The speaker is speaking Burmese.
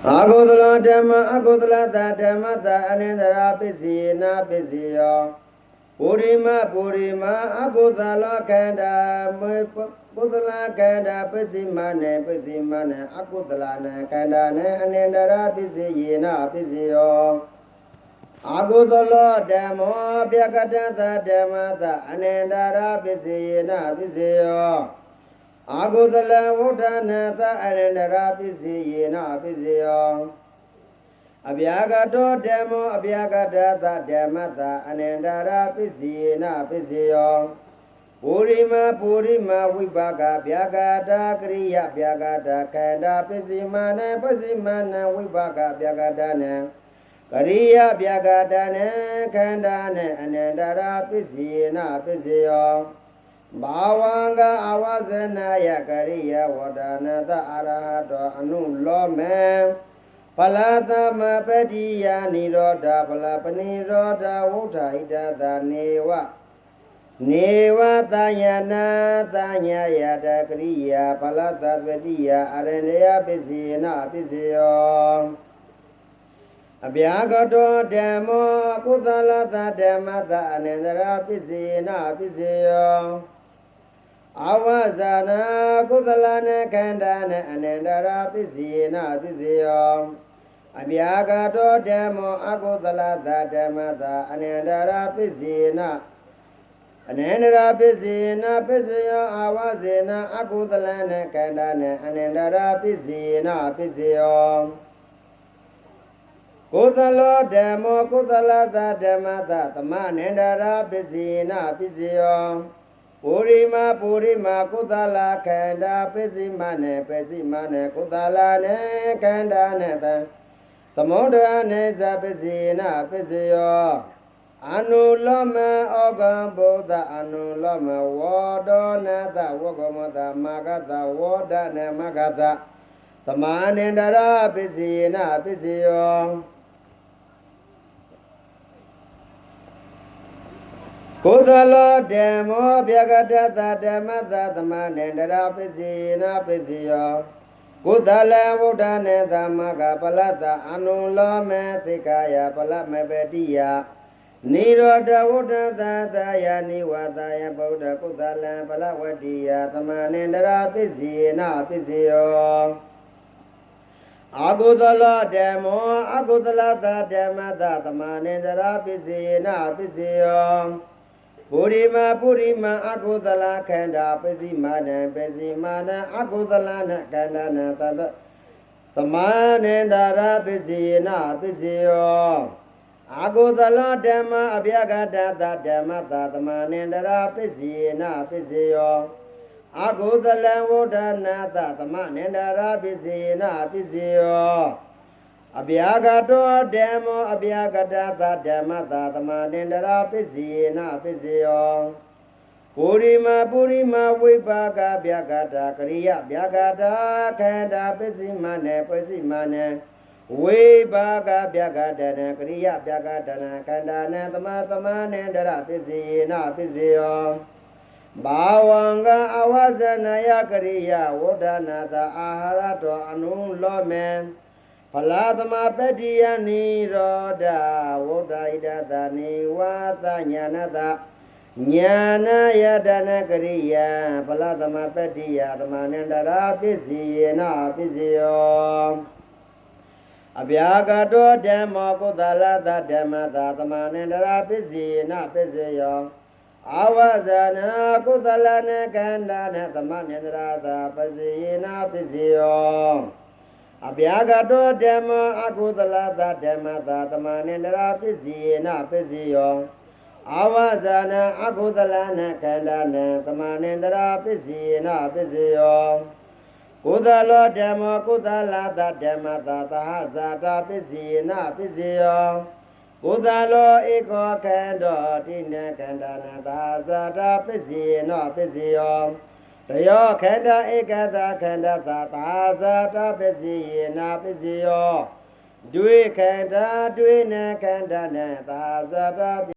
အာဂုသလဓမ္မအဂုသလသဓမ္မသအနိန္ဒရာပစ္စယေနပစ္စယောပုရိမအဂုသလခန္ဓာမေပုသလခန္ဓာပစ္စည်းမနေအဂုသလနေခန္ဓာနေအနိန္ဒရာပစ္စယေနပစ္စယောအာဂုသလဓမ္မောဗျကတသဓမ္မသအနိန္ဒရာပစ္စယေနပစ္စယောအာဂုသလဝုဒ္ဓနာသအနိန္ဒရာပစ္စယေနပစ္စယောအဗျာဂတောဓမ္မောအဗျာဂတသဓမ္မသအနိန္ဒရာပစ္စယေနပစ္စယောပုရိမဝိပါကဗျာဂတာကရိယဗျာဂတာခန္ဓာပစ္စည်းမနဝိပါကဗျာဂတာနံကရိယဗျာဂတာနံခန္ဓာနံအနိန္ဒရာပစ္စယေနပစ္စယောဘာဝံကအဝဇနာယကရိယဝဒနာတအရဟတောအနုလောမေဖလသမပတိယနိရောဓဖလပနိရောဓဝုဋ္ဌဣတသနေဝတယနာတညာယတကရိယာဖလတပတိယအရဏယပစ္စယေနပစ္စယောအဗျာဂတောဓမ္မောကုသလသဓမ္မသအနိန္ဒရာပစ္စယေနပစ္စယောအဝဇာနာကုသလနခန္ဓာနအနိန္ဒရာပစ္စယေနပစ္စယောအဗျာဂတောဓမ္မောအကုသလသဓမ္မသအနိန္ဒရာပစ္စယေနအနိန္ဒရာပစ္စယေနပစ္စယောအဝဇေနအကုသလနခန္ဓာနအနိန္ဒရာပစ္စယေနပစ္စယောကုသလောဓမ္မောကုသလသဓမ္မသသမအနိန္ဒရာပစ္စယေနပစ္စယောပုရိမကုသလခန္ဓာပစ္စည်းမနေကုသလနေခန္ဓာနေသမုဒ္ဒရာနေသပစ္စယေနပစ္စယောအနုလောမဩဃံဗုဒ္ဓအနုလောမဝေါဒောနတဝဂမတမဂတဝေါဒနေမဂတသမအနိန္ဒရာပစ္စယေနပစ္စယောကုသလောဓမ္မောဗျာဂတသဓမ္မသသမအနိန္ဒရာပစ္စယေနပစ္စယောကုသလဝုဒ္ဓနေသမဂပလတအနုလောမေသိကာယပလမပတိယနိရောဓဝုဒ္ဓသသယနိဝသယဗုဒ္ဓကုသလံပလဝတ္တိယသမအနိန္ဒရာပစ္စယေနပစ္စယောအာဂုသလဓမ္မောအဂုသလသဓမ္မသသမအနိန္ဒရာပစ္စယေနပစ္စယောပုရိမအဂုသလခန္ဓာပစ္စည်းမနံအဂုသလနခန္ဓာနသတသမအနိန္ဒရာပစ္စယေနပစ္စယောအာဂုသလဓမ္မအဗျာဂတသဓမ္မသသမအနိန္ဒရာပစ္စယေနပစ္စယောအာဂုသလဝုဒ္ဓနာသသမအနိန္ဒရာပစ္စယေနပစ္စယောအဗျာဂတောဓမ္မောအဗျာဂတသဓမ္မသသမအနိန္ဒရာပစ္စယေနပစ္စယောပုရိမဝိပါကဗျာဂတာကရိယဗျာဂတာခန္ဓာပစ္စည်းမနေဝိပါကဗျာဂတနာကရိယဗျာဂတနာခန္ဓာနသမအနိန္ဒရာပစ္စယေနပစ္စယောဘာဝံကအဝဇနာယကရိယဝုဒ္ဓနာသအာဟာရတောအနုလောမေဖလာသမပတ္တိယနိရောဓဝုဒ္ဓဣဒသနေဝသညာနတညာနာယတနာကရိယဖလာသမပတ္တိယသမအနိန္ဒရာပစ္စယေနပစ္စယောအဗျာဂတောဓမ္မောကုသလသဓမ္မသသမအနိန္ဒရာပစ္စယေနပစ္စယောအဝဇနာကုသလနခန္ဓာနသမအနိန္ဒရာသပစ္စယေနပစ္စယောအဗျာဂတောဓမ္မောအကုသလသဓမ္မသသမအနိန္ဒရာပစ္စယေနပစ္စယောအဝဇနာအကုသလနခန္ဓာနသမအနိန္ဒရာပစ္စယေနပစ္စယောကုသလောဓမ္မောကုသလသဓမ္မသသဟဇာတာပစ္စယေနပစ္စယောကုသလောဧကောခန္ဓောတိနခန္ဓာနသဟဇာတာပစ္စယေနပစ္စယောတယောခန္ဓာဧကသခန္ဓာသသဟဇာတာပစ္စယေနပစ္စယောဒွေခန္ဓာဒွေနခန္ဓာနသဟဇာတာ